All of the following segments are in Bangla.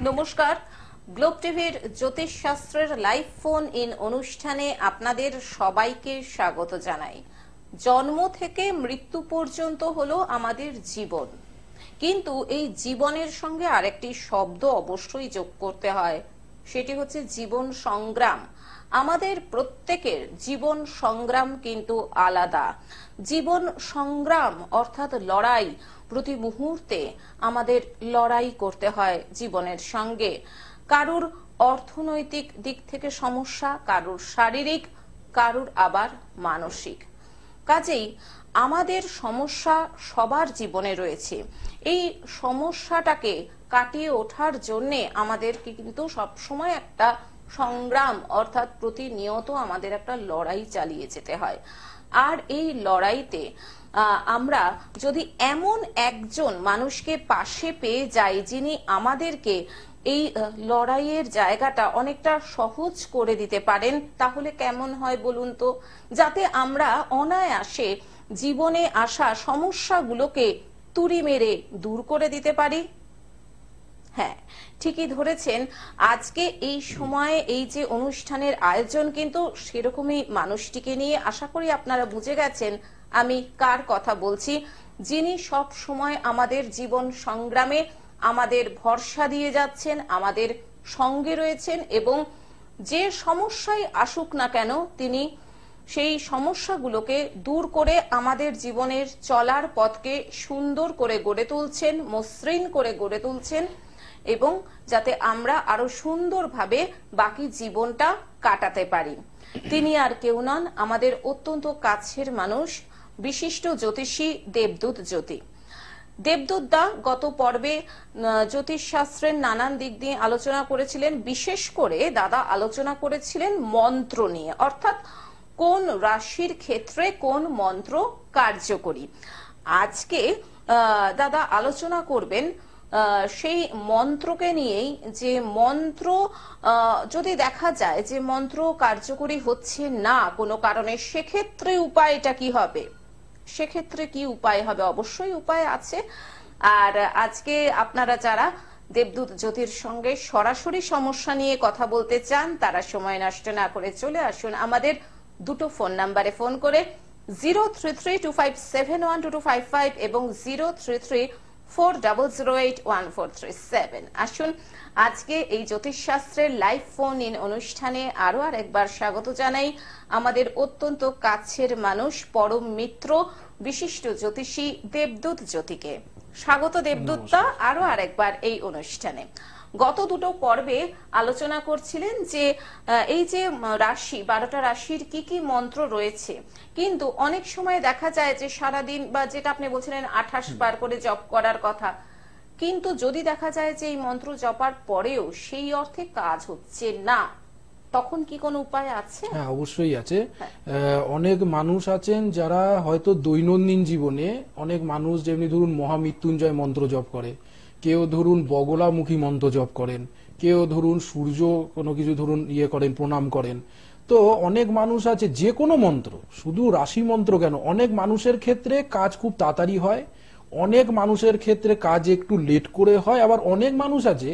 নমস্কার, গ্লোব টিভির জ্যোতিষ শাস্ত্রের লাইভ ফোন ইন অনুষ্ঠানে আপনাদের সবাইকে স্বাগত জানাই। জন্ম থেকে মৃত্যু পর্যন্ত হলো আমাদের জীবন, কিন্তু এই জীবনের সঙ্গে আরেকটি শব্দ অবশ্যই যোগ করতে হয়, সেটি হচ্ছে জীবন সংগ্রাম। আমাদের প্রত্যেকের জীবন সংগ্রাম কিন্তু আলাদা। জীবন সংগ্রাম অর্থাৎ লড়াই, প্রতি মুহূর্তে আমাদের লড়াই করতে হয় জীবনের সঙ্গে। কারুর অর্থনৈতিক দিক থেকে সমস্যা, কারুর শারীরিক, কারুর আবার মানসিক। কাজেই আমাদের সমস্যা সবার জীবনে রয়েছে। এই সমস্যাটাকে কাটিয়ে ওঠার জন্যে আমাদেরকে কিন্তু সবসময় একটা সংগ্রাম অর্থাৎ প্রতিনিয়ত আমাদের একটা লড়াই চালিয়ে যেতে হয়। আর এই লড়াইতে আমরা যদি এমন একজন মানুষকে পাশে পেয়ে যাই যিনি আমাদেরকে এই লড়াইয়ের জায়গাটা অনেকটা সহজ করে দিতে পারেন, তাহলে কেমন হয় বলুন তো? যাতে আমরা অনায়াসে জীবনে আসা সমস্যাগুলোকে তুড়ি মেরে দূর করে দিতে পারি। হ্যাঁ, ঠিকই ধরেছেন। আজকে এই সময়ে এই যে অনুষ্ঠানের আয়োজন কিন্তু সেরকমই মানুষটিকে নিয়ে। আশা করি আপনারা বুঝে গেছেন আমি কার কথা বলছি, যিনি সব সময় আমাদের জীবন সংগ্রামে আমাদের ভরসা দিয়ে যাচ্ছেন, আমাদের সঙ্গে রয়েছেন এবং যে সমস্যাই আসুক না কেন তিনি সেই সমস্যাগুলোকে দূর করে আমাদের জীবনের চলার পথকে সুন্দর করে গড়ে তুলছেন, মসৃণ করে গড়ে তুলছেন এবং যাতে আমরা আরো সুন্দরভাবে বাকি জীবনটা কাটাতে পারি। তিনি আর কেউ নন, আমাদের অত্যন্ত কাছের মানুষ, বিশিষ্ট জ্যোতিষী দেবদূত জ্যোতি। দেবদূত দা গত পর্বে জ্যোতিষ শাস্ত্রের নানান দিক নিয়ে আলোচনা করেছিলেন। বিশেষ করে দাদা আলোচনা করেছিলেন মন্ত্র নিয়ে, অর্থাৎ কোন রাশির ক্ষেত্রে কোন মন্ত্র কার্যকরী। আজকে দাদা আলোচনা করবেন সেই মন্ত্রকে নিয়েই, যে মন্ত্র যদি দেখা যায় যে মন্ত্র কার্যকরী হচ্ছে না কোনো কারণে, সেক্ষেত্রে উপায়টা কি হবে? সেক্ষেত্রে কি উপায় হবে? অবশ্যই উপায় আছে। আর আজকে আপনারা যারা দেবদূত জ্যোতির সঙ্গে সরাসরি সমস্যা নিয়ে কথা বলতে চান, তারা সময় নষ্ট না করে চলে আসুন আমাদের দুটো ফোন নাম্বারে ফোন করে 0332571225 এবং 033400814337। আসুন আজকে এই জ্যোতিষ শাস্ত্রের লাইভ ফোন ইন অনুষ্ঠানে আরো একবার স্বাগত জানাই আমাদের অত্যন্ত কাছের মানুষ, পরম মিত্র, বিশিষ্ট জ্যোতিষী দেবদূত জ্যোতিকে। স্বাগত দেবদূতটা আরো আরেকবার এই অনুষ্ঠানে। গত দুটো পর্বে আলোচনা করছিলেন যে এই যে রাশি, 12টা রাশির কি কি মন্ত্র রয়েছে, কিন্তু অনেক সময় দেখা যায় যে সারাদিন, বা যেটা আপনি বলছিলেন 28 বার করে জপ করার কথা, কিন্তু যদি দেখা যায় যে এই মন্ত্র জপার পরেও সেই অর্থে কাজ হচ্ছে না, তখন কি কোনো উপায় আছে? হ্যাঁ, অবশ্যই আছে। অনেক মানুষ আছেন যারা হয়তো দৈনন্দিন জীবনে, অনেক মানুষ যেমনি ধরুন মহামৃত্যুঞ্জয় মন্ত্র জপ করে, কেউ ধরুন বগলামুখী মন্ত্র জপ করেন, কেউ ধরুন সূর্য কোনো কিছু ধরুন করেন, প্রণাম করেন। তো অনেক মানুষ আছে যে কোনো মন্ত্র, শুধু রাশি মন্ত্র কেন, অনেক মানুষের ক্ষেত্রে কাজ খুব তাড়াতাড়ি হয়, অনেক মানুষের ক্ষেত্রে কাজ একটু লেট করে হয়, আবার অনেক মানুষ আছে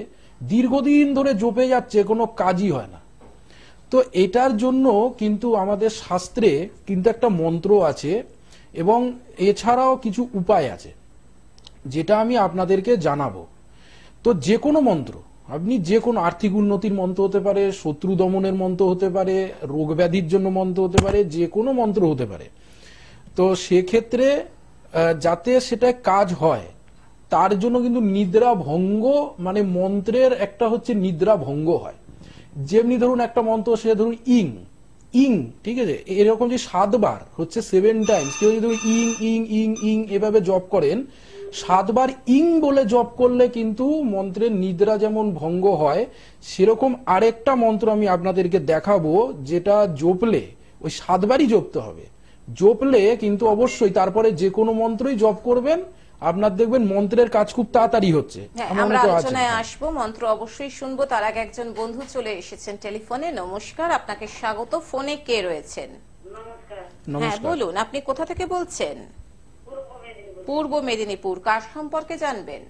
দীর্ঘদিন ধরে জপে যাচ্ছে, কোনো কাজই হয় না। তো এটার জন্য কিন্তু আমাদের শাস্ত্রে কিন্তু একটা মন্ত্র আছে এবং এছাড়াও কিছু উপায় আছে যেটা আমি আপনাদেরকে জানাবো। তো যে কোনো মন্ত্র, আপনি যে কোনো আর্থিক উন্নতির মন্ত্র হতে পারে, শত্রু দমনের মন্ত্র হতে পারে, রোগ ব্যাধির জন্য মন্ত্র হতে পারে, যে কোনো মন্ত্র হতে পারে। তো সেক্ষেত্রে যাতে সেটা কাজ হয় তার জন্য কিন্তু নিদ্রা ভঙ্গ, মানে মন্ত্রের একটা হচ্ছে নিদ্রা ভঙ্গ হয়। যেমনি ধরুন একটা মন্ত্র, সে ধরুন ইং ইং, ঠিক আছে, এরকম যে 7 বার হচ্ছে 7 টাইমস, কেউ যদি ইং ইং ইং ইং এভাবে জপ করেন, 7 বার ইং বলে জপ করলে কিন্তু মন্ত্রের নিদ্রা যেমন ভঙ্গ হয়, সেরকম আরেকটা মন্ত্র আমি আপনাদেরকে দেখাবো, যেটা জপলে ওই 7 বারই জপতে হবে। জপলে কিন্তু অবশ্যই তারপরে যে কোনো মন্ত্রই জপ করবেন, আপনার দেখবেন মন্ত্রের কাজ খুব তাড়াতাড়ি হচ্ছে। আমরা আলোচনায় আসবো, মন্ত্র অবশ্যই শুনবো। তার আগে একজন বন্ধু চলে এসেছেন টেলিফোনে। নমস্কার, আপনাকে স্বাগত। ফোনে কে রয়েছেন? হ্যাঁ বলুন, আপনি কোথা থেকে বলছেন? পূর্ব মেদিনীপুর। কার সম্পর্কে জানবেন?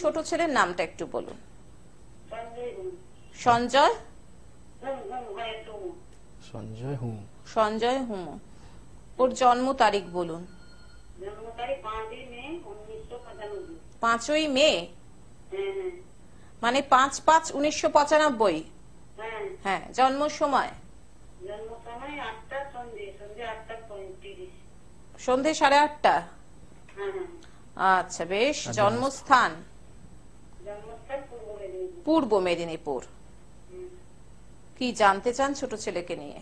ছোট ছেলের নামটা একটু বলুন। সঞ্জয় হুম। সঞ্জয় হুম হুম হয় তো সঞ্জয় হুম। সঞ্জয় হুম। ওর জন্ম তারিখ বলুন। জন্ম তারিখ 5 মে 1995। 5ই মে, হ্যাঁ হ্যাঁ মানে 5/5/1995। হ্যাঁ। হ্যাঁ, জন্ম সময় জন্ম সময় 8টা সন্ধ্যে 8:35। সন্ধে 8:30। হ্যাঁ হ্যাঁ। আচ্ছা বেশ। জন্মস্থান জন্মস্থান পূর্ব মেদিনীপুর। পূর্ব মেদিনীপুর। হুম। কি জানতে চান ছোট ছেলেকে নিয়ে?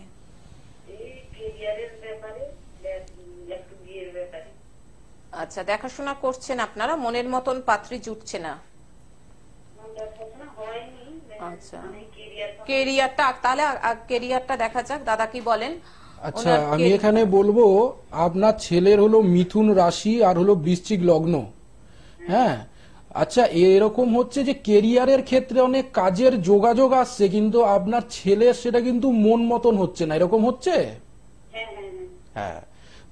এই ক্যারিয়ারের ব্যাপারে, একটু বিয়ের ব্যাপারে। আচ্ছা, দেখাশোনা করছেন আপনারা, মনের মতন পাত্রী জুটছে না। আমার দেখাশোনা হয়নি। আচ্ছা, আমি ক্যারিয়ার কেরিয়ারটা তাহলে কেরিয়ারটা দেখা যাক, দাদা কি বলেন। আচ্ছা, আমি এখানে বলবো আপনার ছেলের হলো মিথুন রাশি আর হলো বৃশ্চিক লগ্ন। হ্যাঁ, আচ্ছা, এরকম হচ্ছে যে কেরিয়ারের ক্ষেত্রে অনেক কাজের যোগাযোগ আসছে, কিন্তু আপনার ছেলের সেটা কিন্তু মন মতন হচ্ছে না, এরকম হচ্ছে। হ্যাঁ হ্যাঁ হ্যাঁ। হ্যাঁ,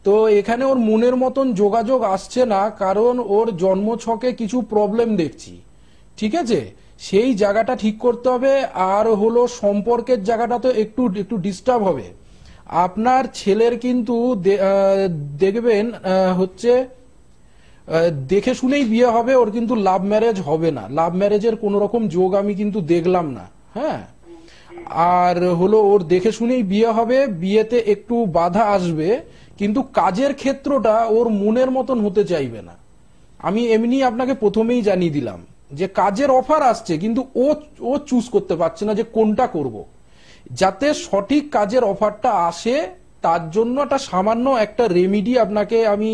তো এখানে ওর মনের মতন যোগাযোগ আসছে না, কারণ ওর জন্মছকে কিছু প্রবলেম দেখছি। ঠিক আছে, সেই জায়গাটা ঠিক করতে হবে। আর হলো সম্পর্কের জায়গাটা তো একটু একটু ডিস্টার্ব হবে। আপনার ছেলের কিন্তু দেখবেন হচ্ছে দেখে শুনেই বিয়ে হবে, ওর কিন্তু লাভ ম্যারেজ হবে না। লাভ ম্যারেজের কোন রকম যোগ আমি কিন্তু দেখলাম না। হ্যাঁ, আর হলো ওর দেখে শুনেই বিয়ে হবে, বিয়েতে একটু বাধা আসবে, কিন্তু কাজের ক্ষেত্রটা ওর মনের মতন হতে চাইবে না। আমি এমনি আপনাকে প্রথমেই জানিয়ে দিলাম যে কাজের অফার আসছে, কিন্তু ও চুজ করতে পারছে না যে কোনটা করব। যাতে সঠিক কাজের অফারটা আসে তার জন্য একটা সামান্য একটা রেমিডি আপনাকে আমি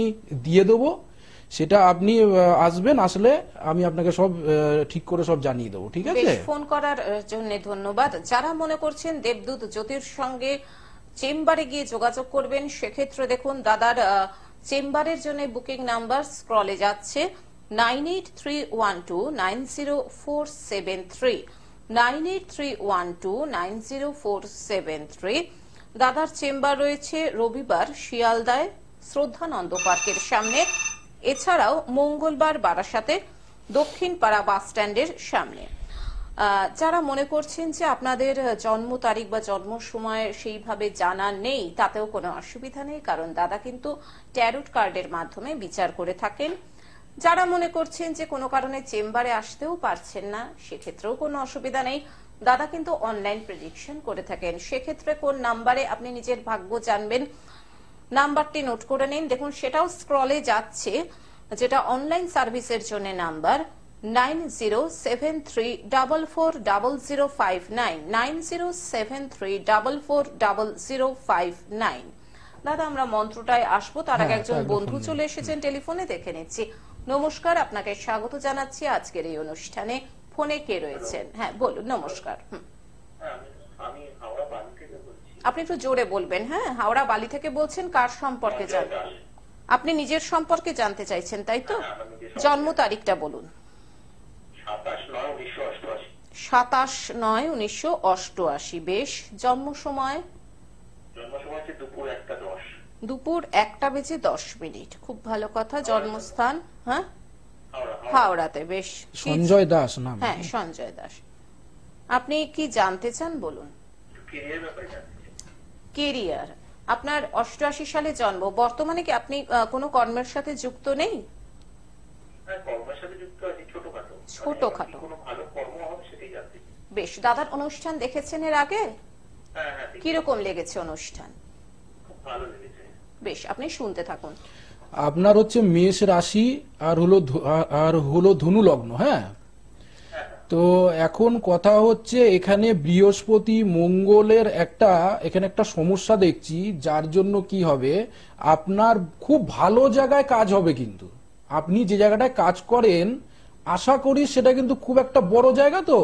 দিয়ে দেবো। সেটা আপনি আসবেন, আসলে আমি আপনাকে সব ঠিক করে সব জানিয়ে দেবো। ঠিক আছে, ফোন করার জন্য ধন্যবাদ। যারা মনে করছেন দেবদূত জ্যোতির সঙ্গে চেম্বারে গিয়ে যোগাযোগ করবেন, সেক্ষেত্রে দেখুন দাদার চেম্বারের জন্য বুকিং নাম্বার স্ক্রলে যাচ্ছে 9831290473 9831290473। দাদার চেম্বার রয়েছে রবিবার শিয়ালদায় শ্রদ্ধানন্দ পার্কের সামনে, এছাড়াও মঙ্গলবার বারাসাতে দক্ষিণ পাড়া বাস স্ট্যান্ডের সামনে। যারা মনে করছেন যে আপনাদের জন্ম তারিখ বা জন্ম সময় সেইভাবে জানা নেই, তাতেও কোনো অসুবিধা নেই, কারণ দাদা কিন্তু ট্যারোট কার্ডের মাধ্যমে বিচার করে থাকেন। যারা মনে করছেন যে কোনো কারণে চেম্বারে আসতেও পারছেন না, সেক্ষেত্রেও কোনো অসুবিধা নেই, দাদা কিন্তু অনলাইন প্রেডিকশন করে থাকেন। সেক্ষেত্রে কোন নাম্বারে আপনি নিজের ভাগ্য জানবেন, নাম্বারটি নোট করে নিন। দেখুন সেটাও স্ক্রলে যাচ্ছে, যেটা অনলাইন সার্ভিসের জন্য নাম্বার 9073440059 9073440059। দাদা আমরা মন্ত্রটায় আসবো, তার আগে একজন বন্ধু চলে এসেছেন টেলিফোনে, দেখে নিচ্ছি। নমস্কার, আপনাকে স্বাগত জানাচ্ছি আজকের এই অনুষ্ঠানে। ফোনে কে রয়েছেন? হ্যাঁ বলুন। নমস্কার। আমি হাওড়া বালি থেকে বলছি। আপনি একটু জোরে বলবেন। হ্যাঁ, হাওড়া বালি থেকে বলছেন, কার সম্পর্কে জানবেন? আপনি নিজের সম্পর্কে জানতে চাইছেন, তাই তো? জন্ম তারিখটা বলুন। 27/9/1988। বেশ। জন্ম সময়? দুপুর 1:10। দুপুর 1:10। খুব ভালো কথা। জন্মস্থান? হ্যাঁ, হাওড়াতে। বেশ। সঞ্জয় দাস নাম। হ্যাঁ, সঞ্জয় দাস। আপনি কি জানতে চান বলুন? কেরিয়ার। আপনার 88 সালে জন্ম। বর্তমানে কি আপনি কোনো কর্মের সাথে যুক্ত নেই? ছোটখাটো। বেশ। দাদার অনুষ্ঠান দেখেছেন এর আগে? কিরকম লেগেছে অনুষ্ঠান? বেশ, আপনি শুনতে থাকুন। আপনার হচ্ছে মেষ রাশি আর হলো ধনু লগ্ন। হ্যাঁ, তো এখন কথা হচ্ছে এখানে বৃহস্পতি মঙ্গলের এখানে একটা সমস্যা দেখছি, যার জন্য কি হবে, আপনার খুব ভালো জায়গায় কাজ হবে, কিন্তু আপনি যে জায়গাটায় কাজ করেন আশা করি সেটা কিন্তু খুব একটা বড় জায়গা, তো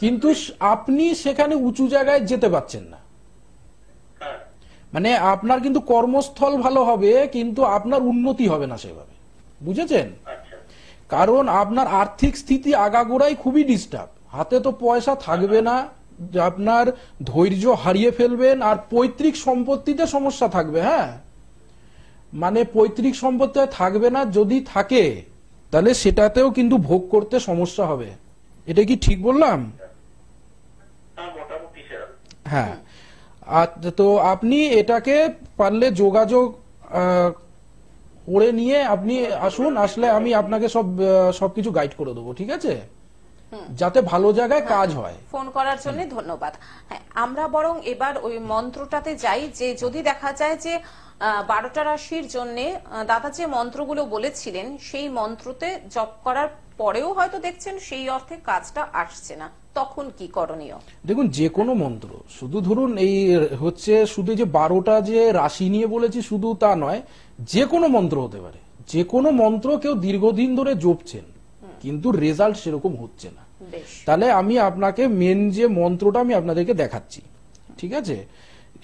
কিন্তু আপনি সেখানে উঁচু জায়গায় যেতে পারছেন না। মানে আপনার কিন্তু কর্মস্থল ভালো হবে, কিন্তু আপনার উন্নতি হবে না সেভাবে, বুঝেছেন? কারণ আপনার আর্থিক স্থিতি আগাগোড়াই খুবই ডিস্টার্ব, হাতে তো পয়সা থাকবে না, আপনার ধৈর্য হারিয়ে ফেলবেন, আর পৈতৃক সম্পত্তিতে সমস্যা থাকবে। হ্যাঁ, মানে পৈতৃক সম্পত্তি থাকবে না, যদি থাকে তাহলে সেটাতেও কিন্তু ভোগ করতে সমস্যা হবে। এটা কি ঠিক বললাম? মোটামুটি সেরকম। হ্যাঁ, তো আপনি এটাকে পারলে যোগাযোগ করে নিয়ে আপনি আসুন, আসলে আমি আপনাকে সবকিছু গাইড করে দেবো, ঠিক আছে, যাতে ভালো জায়গায় কাজ হয়। ফোন করার জন্য ধন্যবাদ। হ্যাঁ, আমরা বরং এবার ওই মন্ত্রটাতে যাই, যে যদি দেখা যায় যে 12টা রাশির জন্য দাদা যে মন্ত্রগুলো বলেছিলেন সেই মন্ত্রতে জপ করার পরেও হয়তো দেখছেন সেই অর্থে কাজটা আসছে না, তখন কি করণীয়? দেখুন, যে কোনো মন্ত্র, শুধু ধরুন এই হচ্ছে শুধু যে 12টা যে রাশি নিয়ে বলেছি শুধু তা নয়, যে কোনো মন্ত্র হতে পারে। যে কোনো মন্ত্র কেউ দীর্ঘদিন ধরে জপছেন কিন্তু রেজাল্ট সেরকম হচ্ছে না, তাহলে আমি আপনাকে মেন যে মন্ত্রটা আমি আপনাদেরকে দেখাচ্ছি, ঠিক আছে।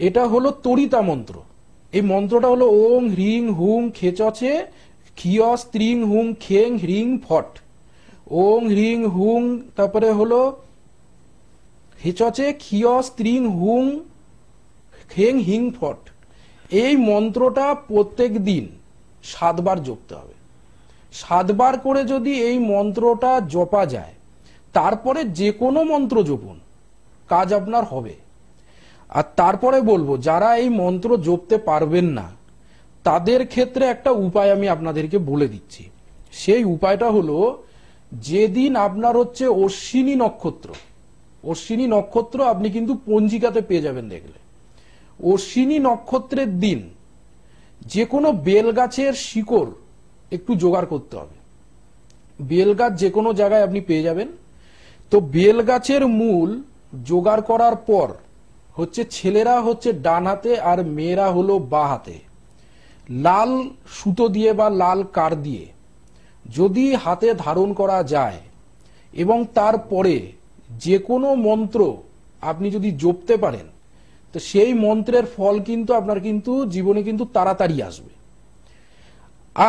এটা হলো তরিতা মন্ত্র। এই মন্ত্রটা হলো ওং হ্রিং হুং খেচছে খিয় স্ত্রিং হুং খেং হ্রিং ফট। ওং হ্রিং হুং, তারপরে হলো হেচছে খিয় স্ত্রিং হুং খেং হিং ফট। এই মন্ত্রটা প্রত্যেক দিন 7 বার জপতে হবে। 7 বার করে যদি এই মন্ত্রটা জপা যায়, তারপরে যে কোনো মন্ত্র জপুন, কাজ আপনার হবে। আর তারপরে বলবো, যারা এই মন্ত্র জপতে পারবেন না তাদের ক্ষেত্রে একটা উপায় আমি আপনাদেরকে বলে দিচ্ছি। সেই উপায়টা হলো, যেদিন আপনার হচ্ছে অশ্বিনী নক্ষত্র, অশ্বিনী নক্ষত্র আপনি কিন্তু পঞ্জিকাতে পেয়ে যাবেন দেখলে, অশ্বিনী নক্ষত্রের দিন যে কোনো বেল গাছের শিকড় একটু জোগাড় করতে হবে। বেল গাছ যে কোনো জায়গায় আপনি পেয়ে যাবেন। তো বেল গাছের মূল জোগাড় করার পর হচ্ছে ছেলেরা হচ্ছে ডান হাতে আর মেয়েরা হলো বা হাতে লাল সুতো দিয়ে বা লাল কার দিয়ে যদি হাতে ধারণ করা যায়, এবং তারপরে যে কোনো মন্ত্র আপনি যদি জপতে পারেন, তো সেই মন্ত্রের ফল কিন্তু আপনার কিন্তু জীবনে কিন্তু তাড়াতাড়ি আসবে।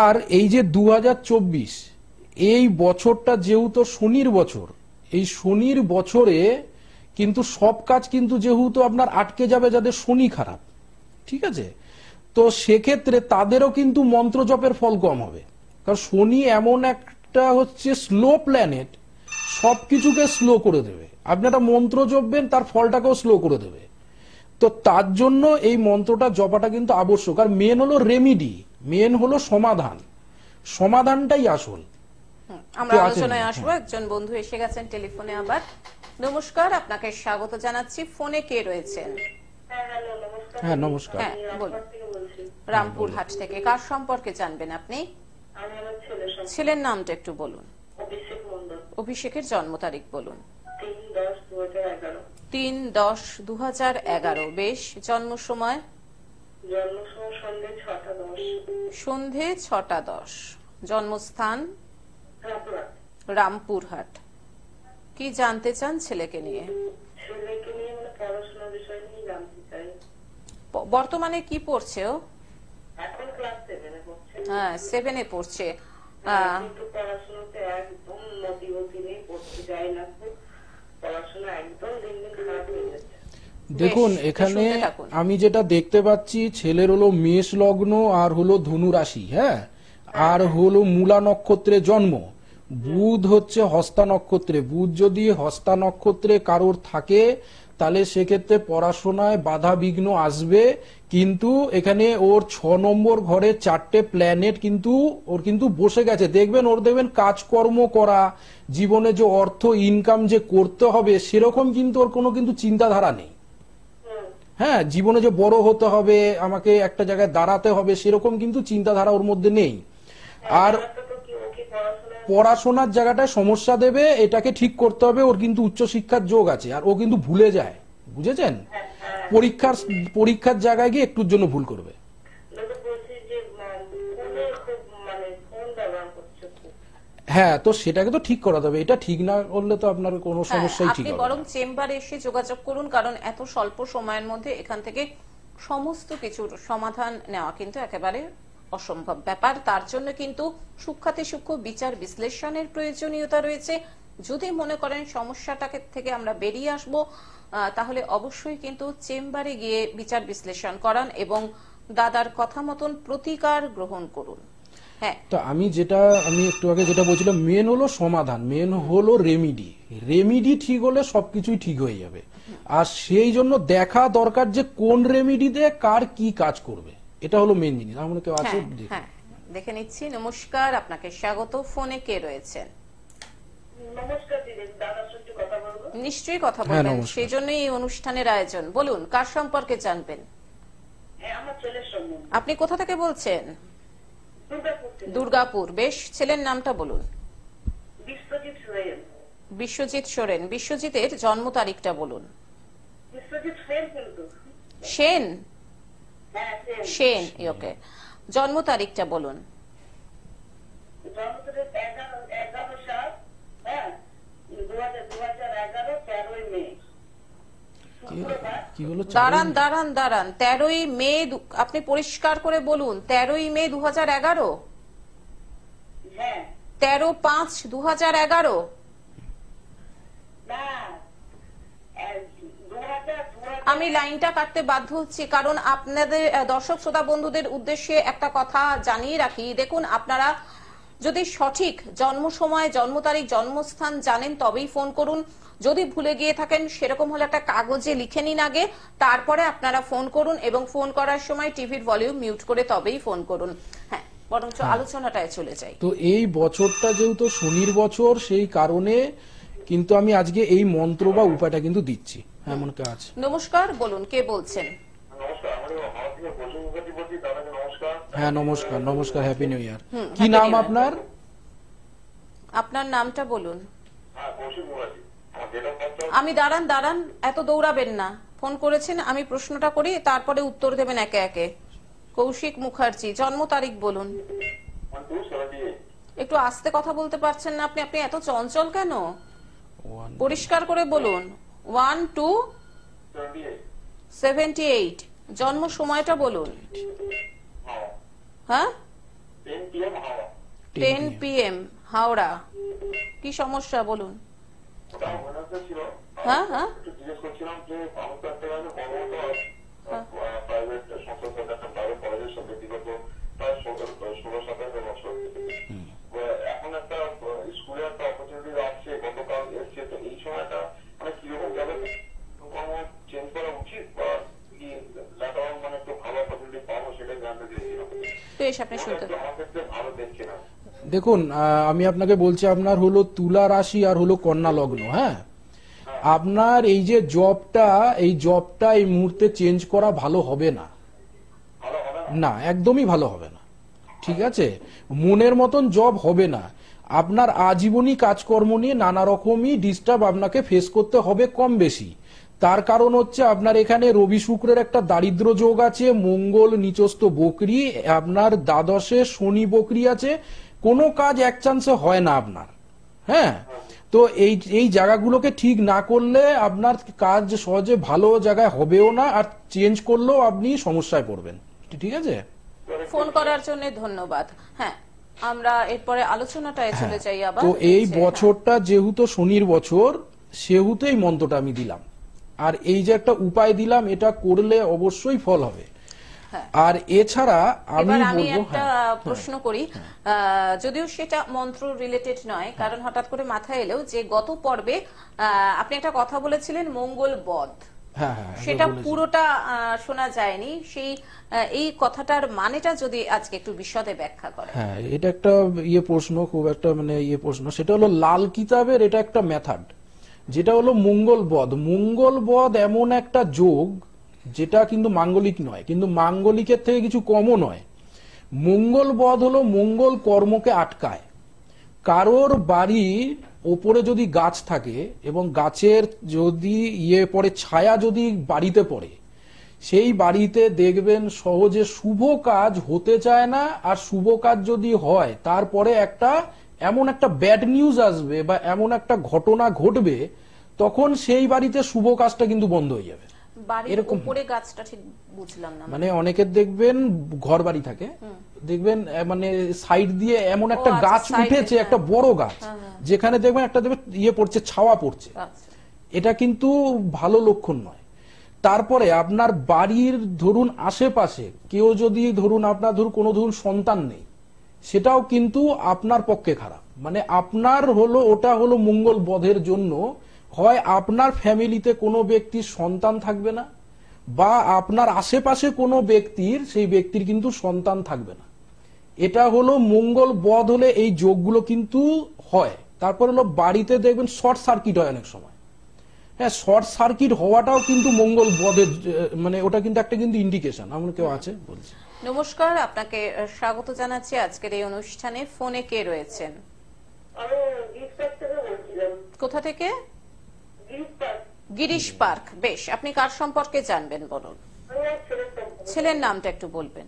আর এই যে 2024 এই বছরটা যেহেতু শনির বছর, এই শনির বছরে কিন্তু সব কাজ কিন্তু যেহেতু আপনার আটকে যাবে যাদের শনি খারাপ, ঠিক আছে, তো সেক্ষেত্রে তাদেরও কিন্তু মন্ত্র জপের ফল কম হবে। কারণ শনি এমন একটা হচ্ছে স্লো প্ল্যানেট, সবকিছুকে স্লো করে দেবে। আপনি একটা মন্ত্র জপবেন, তার ফলটাকেও স্লো করে দেবে। তো তার জন্য এই মন্ত্রটা জপাটা কিন্তু আবশ্যক। আর মেন হলো রেমিডি, মেন হলো সমাধান, সমাধানটাই আসল। আমরা আলোচনায় আসবো। একজন বন্ধু এসে গেছেন টেলিফোনে আবার। নমস্কার, আপনাকে স্বাগত জানাচ্ছি। ফোনে কে রয়েছেন? হ্যাঁ নমস্কার। হ্যাঁ বলুন। রামপুরহাট থেকে। কার সম্পর্কে জানবেন আপনি? ছেলের নামটা একটু বলুন। অভিষেকের জন্ম তারিখ বলুন। 3/10/2011। বেশ। জন্ম সময়? সন্ধে 6টা 10। জন্মস্থান? রামপুরহাট। কি জানতে চান ছেলেকে নিয়ে? বর্তমানে কি পড়ছে ও? হ্যাঁ 7-এ পড়ছে। দেখুন, এখানে আমি যেটা দেখতে পাচ্ছি, ছেলের হলো মেষ লগ্ন আর হলো ধনু রাশি, হ্যাঁ, আর হলো মূলা নক্ষত্রে জন্ম। বুধ হচ্ছে হস্তা নক্ষত্রে। বুধ যদি হস্তা নক্ষত্রে কারোর থাকে তাহলে সেক্ষেত্রে পড়াশোনায় বাধা বিঘ্ন আসবে। কিন্তু এখানে ওর 6 নম্বর ঘরে 4টে প্ল্যানেট কিন্তু ওর কিন্তু বসে গেছে। দেখবেন ওর দেখবেন কাজকর্ম করা, জীবনে যে অর্থ ইনকাম যে করতে হবে সেরকম কিন্তু ওর কোনো কিন্তু চিন্তাধারা নেই। হ্যাঁ, জীবনে যে বড় হতে হবে, আমাকে একটা জায়গায় দাঁড়াতে হবে, সেরকম কিন্তু চিন্তাধারা ওর মধ্যে নেই। আর পড়াশোনার জায়গাটায় সমস্যা দেবে, এটাকে ঠিক করতে হবে। ওর কিন্তু উচ্চশিক্ষার যোগ আছে, আর ও কিন্তু ভুলে যায়, বুঝেছেন, পরীক্ষার জায়গায় গিয়ে একটুর জন্য ভুল করবে। হ্যাঁ, তো সেটাকে তো ঠিক করা যাবে। এটা ঠিক না করলে তো আপনার কোনো সমস্যাই ঠিক হবে না। আপনি বরং চেম্বারে এসে যোগাযোগ করুন, কারণ এত স্বল্প সময়ের মধ্যে এখান থেকে সমস্ত কিছুর সমাধান নেওয়া কিন্তু একেবারে অসম্ভব ব্যাপার। তার জন্য কিন্তু সূক্ষ্মাতি সূক্ষ্ম বিচার বিশ্লেষণের প্রয়োজনীয়তা রয়েছে। যদি মনে করেন সমস্যাটাকে থেকে আমরা বেরিয়ে আসব, তাহলে অবশ্যই কিন্তু চেম্বারে গিয়ে বিচার বিশ্লেষণ করান এবং দাদার কথা মতন প্রতিকার গ্রহণ করুন। হ্যাঁ তো আমি একটু আগে যেটা বলছিলাম, মেন হলো সমাধান, মেন হলো রেমিডি ঠিক হলে সবকিছুই ঠিক হয়ে যাবে। আর সেই জন্য দেখা দরকার যে কোন রেমিডি দিয়ে কার কি কাজ করবে, এটা হলো মেন জিনিস। আমার কেউ আছে? হ্যাঁ দেখে নিচ্ছি। নমস্কার, আপনাকে স্বাগত। ফোনে কে রয়েছেন? নমস্কার দিদি, দাদার সঙ্গে কথা বলবো। নিশ্চয়ই কথা হ্যাঁ, বলবেন, নমস্কার। সেই জন্যই এই অনুষ্ঠানের আয়োজন। বলুন, কার সম্পর্কে জানবেন? হ্যাঁ, আমার ছেলের সম্বন্ধে। আপনি কোথা থেকে বলছেন? দুর্গাপুর থেকে। দুর্গাপুর। বেশ, ছেলের নামটা বলুন। বিশ্বজিৎ সোরেন। বিশ্বজিৎ সোরেন। বিশ্বজিতের জন্ম তারিখটা বলুন। বিশ্বজিৎ সেন কিন্তু। সেন। হ্যাঁ, সেন। সেন, ওকে। জন্ম তারিখটা বলুন। জন্ম তারিখ 11/7, হ্যাঁ, 2011, 13ই মে। শুক্রবার। কি হলো? দাঁড়ান। 13ই মে, আপনি পরিষ্কার করে বলুন। 13ই মে 2011? হ্যাঁ। 13/5/2011? না, 2000 আমি লাইনটা কাটতে বাধ্য হচ্ছি, কারণ আপনাদের দর্শক শ্রোতা বন্ধুদের উদ্দেশ্যে একটা কথা জানিয়ে রাখি। দেখুন, আপনারা যদি সঠিক জন্ম সময়, জন্ম তারিখ, জন্মস্থান জানেন তবেই ফোন করুন। যদি ভুলে গিয়ে থাকেন, সেরকম হলে একটা কাগজে লিখে নিন আগে, তারপরে আপনারা ফোন করুন, এবং ফোন করার সময় টিভির ভলিউম মিউট করে তবেই ফোন করুন। হ্যাঁ, বরঞ্চ আলোচনাটায় চলে যাই। তো এই বছরটা যেহেতু শনির বছর, সেই কারণে কিন্তু আমি আজকে এই মন্ত্র বা উপায়টা কিন্তু দিচ্ছি। হ্যাঁ, মনে কেউ আছে? নমস্কার, বলুন, কে বলছেন? নমস্কার, আমাদের হাওড়া থেকে প্রসূন মুখার্জি বলছি। দাদাকে নমস্কার। হ্যাঁ, নমস্কার, হ্যাপি নিউ ইয়ার। কি Happy নাম New Year। আপনার? আপনার নামটা বলুন। হ্যাঁ, প্রসূন মুখার্জি। আমার ডেট অফ বার্থ আমি দাঁড়ান, এত দৌড়াবেন না। ফোন করেছেন, আমি প্রশ্নটা করি, তারপরে উত্তর দেবেন একে একে। কৌশিক মুখার্জি, জন্ম তারিখ বলুন। 12/78। একটু আস্তে কথা বলতে পারছেন না আপনি? আপনি এত চঞ্চল কেন? পরিষ্কার করে বলুন। 12/78। জন্ম সময়টা বলুন। হাওড়া। হ্যাঁ, 10 PM হাওড়া। 10 PM হাওড়া। কি সমস্যা বলুন? ওটা আমার মনে হচ্ছে ছিল। হ্যাঁ। একটু জিজ্ঞেস করছিলাম যে আমি তো একটা কর্মরত প্রাইভেট সংস্থার সাথে, একটা প্রাইভেট কলেজের সাথে বিগত প্রায় 16-17 বছর। এখন একটা স্কুলে একটা অপরচুনিটি আসছে, গতকাল এসছে। তো এই সময়টা মানে কিরকম যাবে, কর্ম চেঞ্জ করা উচিত, বা কি লেটার মানে একটু ভালো অপরচুনিটি পাবো, সেটাই জানতে চেয়েছিলাম। বেশ, আপনি শুনতে আমার ক্ষেত্রে ভালো দেখছি না। দেখুন, আমি আপনাকে বলছি, আপনার হলো তুলা রাশি আর হলো কন্যা লগ্ন। হ্যাঁ, আপনার এই যে জবটা, এই মুহূর্তে চেঞ্জ করা ভালো হবে না। ভালো হবে না? না, একদমই ভালো হবে না। ঠিক আছে, মনের মতন জব হবে না। আপনার আজীবনী কাজকর্ম নিয়ে নানা রকমই ডিস্টার্ব আপনাকে ফেস করতে হবে, কম বেশি। তার কারণ হচ্ছে আপনার এখানে রবি শুক্রের একটা দারিদ্র যোগ আছে, মঙ্গল নিচস্থ বকরি, আপনার দ্বাদশে শনি বকরি আছে। কোনো কাজ এক চান্সে হয় না আপনার। হ্যাঁ, তো এই জায়গাগুলোকে ঠিক না করলে আপনার কাজ সহজে ভালো জায়গায় হবেও না, আর চেঞ্জ করলেও আপনি সমস্যায় পড়বেন। ঠিক আছে, ফোন করার জন্য ধন্যবাদ। হ্যাঁ, আমরা এরপরে আলোচনাটায় চলে যাই আবার। তো এই বছরটা যেহেতু শনির বছর, সেহেতু এই মন্ত্রটা আমি দিলাম, আর এই যে একটা উপায় দিলাম, এটা করলে অবশ্যই ফল হবে। আর এছাড়া আমি এবার আমি বলবো, একটা প্রশ্ন করি, যদিও সেটা মন্ত্র রিলেটেড নয়, কারণ হঠাৎ করে মাথায় এলো যে গত পর্বে আপনি একটা কথা বলেছিলেন মঙ্গল বধ। হ্যাঁ, সেটা পুরোটা শোনা যায়নি। এই কথাটার মানেটা যদি আজকে একটু বিশদে ব্যাখ্যা করেন। হ্যাঁ, এটা একটা প্রশ্ন, খুব একটা প্রশ্ন। সেটা হলো লাল কিতাবের এটা একটা মেথড, যেটা হলো মঙ্গল বধ এমন একটা যোগ যেটা কিন্তু মাঙ্গলিক নয়, কিন্তু মাঙ্গলিকের থেকে কিছু কমও নয়। মঙ্গল বধ হলো মঙ্গল কর্মকে আটকায়। কারোর বাড়ির ওপরে যদি গাছ থাকে এবং গাছের যদি পড়ে, ছায়া যদি বাড়িতে পড়ে, সেই বাড়িতে দেখবেন সহজে শুভ কাজ হতে চায় না। আর শুভ কাজ যদি হয়, তারপরে এমন একটা ব্যাড নিউজ আসবে বা এমন একটা ঘটনা ঘটবে, তখন সেই বাড়িতে শুভ কাজটা কিন্তু বন্ধ হয়ে যাবে। বাড়ির উপরে গাছটা ঠিক বুঝলাম না। মানে অনেকের দেখবেন ঘর বাড়ি থাকে, দেখবেন মানে সাইড দিয়ে এমন একটা গাছ উঠেছে, একটা বড় গাছ, যেখানে দেখবেন একটা পড়ছে, ছাওয়া পড়ছে। এটা কিন্তু ভালো লক্ষণ নয়। তারপরে আপনার বাড়ির ধরুন আশেপাশে কেউ যদি আপনার কোনো সন্তান নেই, সেটাও কিন্তু আপনার পক্ষে খারাপ। মানে আপনার হলো ওটা হলো মঙ্গল বধের জন্য হয় আপনার ফ্যামিলিতে কোনো ব্যক্তির সন্তান থাকবে না, বা আপনার আশেপাশে কোনো ব্যক্তির সেই ব্যক্তির কিন্তু সন্তান থাকবে না। এটা হলো মঙ্গল বধ হলে এই যোগগুলো কিন্তু হয়। তারপর হলো বাড়িতে দেখবেন শর্ট সার্কিট হয় অনেক সময়। হ্যাঁ, শর্ট সার্কিট হওয়াটাও কিন্তু মঙ্গল বধের মানে ওটা কিন্তু একটা কিন্তু ইন্ডিকেশন। এমন কেউ আছে বলছে। নমস্কার, আপনাকে স্বাগত জানাচ্ছি আজকের এই অনুষ্ঠানে। ফোনে কে রয়েছেন? আমি গিফট থেকে বলছিলাম। কোথা থেকে? গিফট। গিরিশ পার্ক। বেশ, আপনি কার সম্পর্কে জানবেন বলুন। আমি এক ছেলের সম্পর্কে। ছেলের নামটা একটু বলবেন।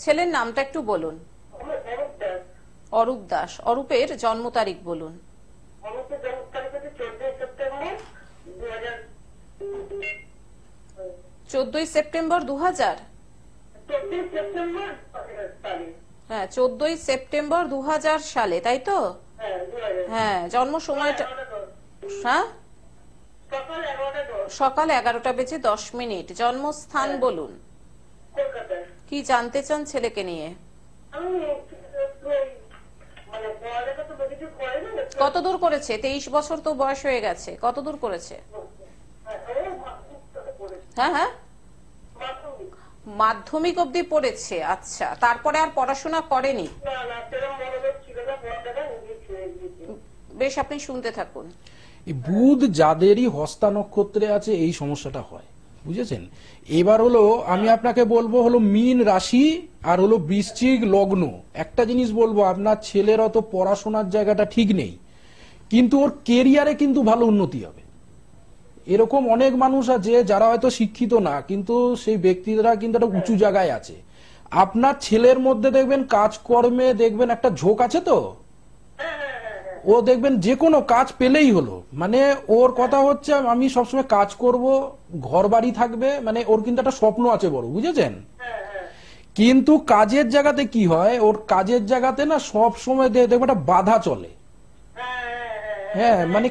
ছেলের নামটা একটু বলুন। আমার অরূপ দাস। অরূপ দাস। অরূপের জন্ম তারিখ বলুন। অরূপের জন্ম তারিখ হচ্ছে 14 সেপ্টেম্বর 2000। 14 সেপ্টেম্বর 2000। 14 সেপ্টেম্বর তারিখ। হ্যাঁ, 14 সেপ্টেম্বর 2000 সালে, তাই তো? হ্যাঁ, 2000। হ্যাঁ, জন্ম সময়টা? হ্যাঁ, সকাল 11:10। সকাল 11:10। জন্মস্থান বলুন। কলকাতায়। কি জানতে চান ছেলেকে নিয়ে? আমি মানে পড়ালেখা তো বেশি কিছু করেনি। কত দূর করেছে? 23 বছর তো বয়স হয়ে গেছে। কত দূর করেছে? হ্যাঁ হ্যাঁ, মাধ্যমিক অবধি পড়েছে। আচ্ছা, তারপরে আর পড়াশোনা করেনি? না না, সেরকম মনোযোগ ছিল না পড়ালেখা, নিজে ছেড়ে দিয়েছি। বেশ, আপনি শুনতে থাকুন। এই বুধ যাদেরই হস্তা নক্ষত্রে আছে এই সমস্যাটা হয়, বুঝেছেন? এবার হলো আমি আপনাকে বলবো হলো মীন রাশি আর হলো বৃশ্চিক লগ্ন। একটা জিনিস বলবো, আপনার ছেলের অত পড়াশোনার জায়গাটা ঠিক নেই, কিন্তু ওর কেরিয়ারে কিন্তু ভালো উন্নতি হবে। এরকম অনেক মানুষ আছে যারা হয়তো শিক্ষিত না, কিন্তু সেই ব্যক্তিরা কিন্তু একটা উঁচু জায়গায় আছে। আপনার ছেলের মধ্যে দেখবেন কাজকর্মে দেখবেন একটা ঝোঁক আছে, তো ও দেখবেন যে কোনো কাজ পেলেই হলো। মানে ওর কথা হচ্ছে আমি সবসময় কাজ করব, ঘর বাড়ি থাকবে, মানে ওর কিন্তু একটা স্বপ্ন আছে বড়, বুঝেছেন? কিন্তু কাজের জায়গাতে কি হয়, ওর কাজের জায়গাতে না সব সময় দেখবে একটা বাধা চলে। হ্যাঁ, মানে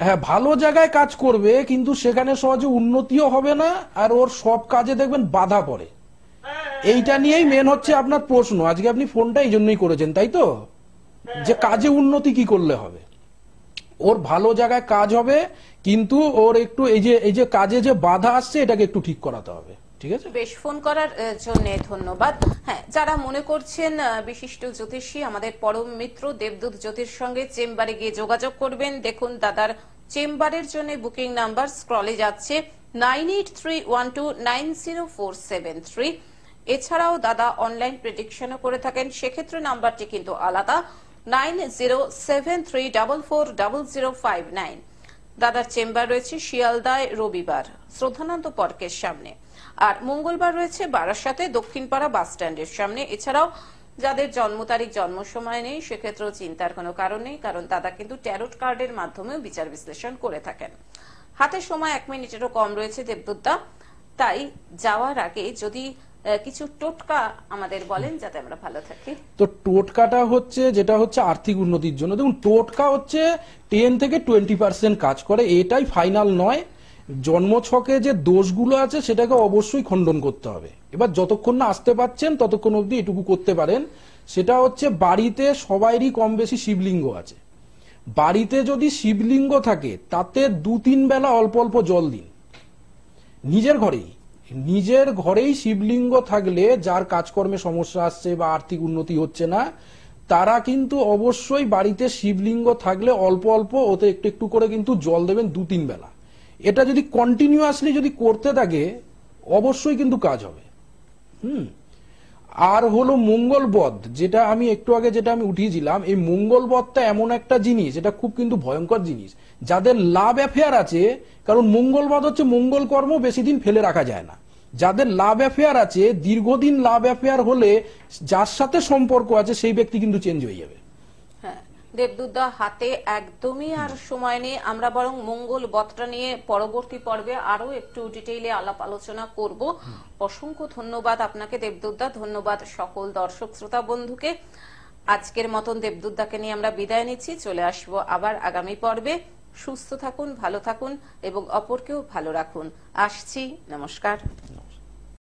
হ্যাঁ, ভালো জায়গায় কাজ করবে কিন্তু সেখানে সহজে উন্নতিও হবে না, আর ওর সব কাজে দেখবেন বাধা পড়ে। এইটা নিয়েই মেন হচ্ছে আপনার প্রশ্ন। আজকে আপনি ফোনটা এই জন্যই করেছেন, তাই তো? যে কাজে উন্নতি কি করলে হবে। ওর ভালো জায়গায় কাজ হবে, কিন্তু ওর একটু এই যে কাজে যে বাধা আসছে এটাকে একটু ঠিক করাতে হবে। ঠিক আছে, বেশ, ফোন করার জন্য ধন্যবাদ। হ্যাঁ, যারা মনে করছেন বিশিষ্ট জ্যোতিষী আমাদের পরম মিত্র দেবদূত জ্যোতির সঙ্গে চেম্বারে গিয়ে যোগাযোগ করবেন, দেখুন দাদার চেম্বারের জন্য বুকিং নাম্বার স্ক্রলে যাচ্ছে 9831290473। এছাড়াও দাদা অনলাইন প্রেডিকশনও করে থাকেন, সেক্ষেত্রে নাম্বারটি কিন্তু আলাদা 9077344059। দাদার চেম্বার রয়েছে শিয়ালদায় রবিবার শ্রদ্ধানন্দ পার্কের সামনে, আর মঙ্গলবার রয়েছে বারাসাতে দক্ষিণপাড়া বাস স্ট্যান্ডের সামনে। এছাড়াও যাদের জন্ম তারিখ জন্ম সময় নেই সেক্ষেত্রেও চিন্তার কোনো কারণ নেই, কারণ দাদা কিন্তু ট্যারোট কার্ডের মাধ্যমেও বিচার বিশ্লেষণ করে থাকেন। হাতে সময় 1 মিনিটেরও কম রয়েছে দেবদূতদা, তাই যাওয়ার আগে যদি কিছু টোটকা আমাদের বলেন যাতে আমরা ভালো থাকি। তো টোটকাটা হচ্ছে যেটা হচ্ছে আর্থিক উন্নতির জন্য। দেখুন, টোটকা হচ্ছে 10 থেকে 20% কাজ করে, এটাই ফাইনাল নয়। জন্মছকে যে দোষগুলো আছে সেটাকে অবশ্যই খণ্ডন করতে হবে। এবার যতক্ষণ না আসতে পারছেন ততক্ষণ অবধি এটুকু করতে পারেন, সেটা হচ্ছে বাড়িতে সবাইরই কম বেশি শিবলিঙ্গ আছে। বাড়িতে যদি শিবলিঙ্গ থাকে তাতে 2-3 বেলা অল্প অল্প জল দিন। নিজের ঘরেই শিবলিঙ্গ থাকলে যার কাজকর্মে সমস্যা আসছে বা আর্থিক উন্নতি হচ্ছে না, তারা কিন্তু অবশ্যই বাড়িতে শিবলিঙ্গ থাকলে অল্প অল্প ওতে একটু একটু করে কিন্তু জল দেবেন 2-3 বেলা। এটা যদি কন্টিনিউয়াসলি যদি করতে থাকে অবশ্যই কিন্তু কাজ হবে। আর হলো মঙ্গলবধ, যেটা আমি একটু আগে যেটা আমি উঠিয়েছিলাম, এই মঙ্গলবধটা এমন একটা জিনিস, এটা খুব কিন্তু ভয়ঙ্কর জিনিস যাদের লাভ অ্যাফেয়ার আছে। কারণ মঙ্গলবধ হচ্ছে মঙ্গল কর্ম, বেশি দিন ফেলে রাখা যায় না। যাদের লাভ অ্যাফেয়ার আছে, দীর্ঘদিন লাভ অ্যাফেয়ার হলে যার সাথে সম্পর্ক আছে সেই ব্যক্তি কিন্তু চেঞ্জ হয়ে যাবে। হ্যাঁ, দেবদূতদা হাতে একদমই আর সময় নেই, আমরা বরং মঙ্গল বধটা নিয়ে পরবর্তী পর্বে আরো একটু ডিটেইলে আলাপ আলোচনা করব। অসংখ্য ধন্যবাদ আপনাকে দেবদূতদা, ধন্যবাদ সকল দর্শক শ্রোতা বন্ধুকে। আজকের মতন দেবদূতদাকে নিয়ে আমরা বিদায় নিচ্ছি, চলে আসবো আবার আগামী পর্বে। সুস্থ থাকুন, ভালো থাকুন এবং অপরকেও ভালো রাখুন। আসছি, নমস্কার।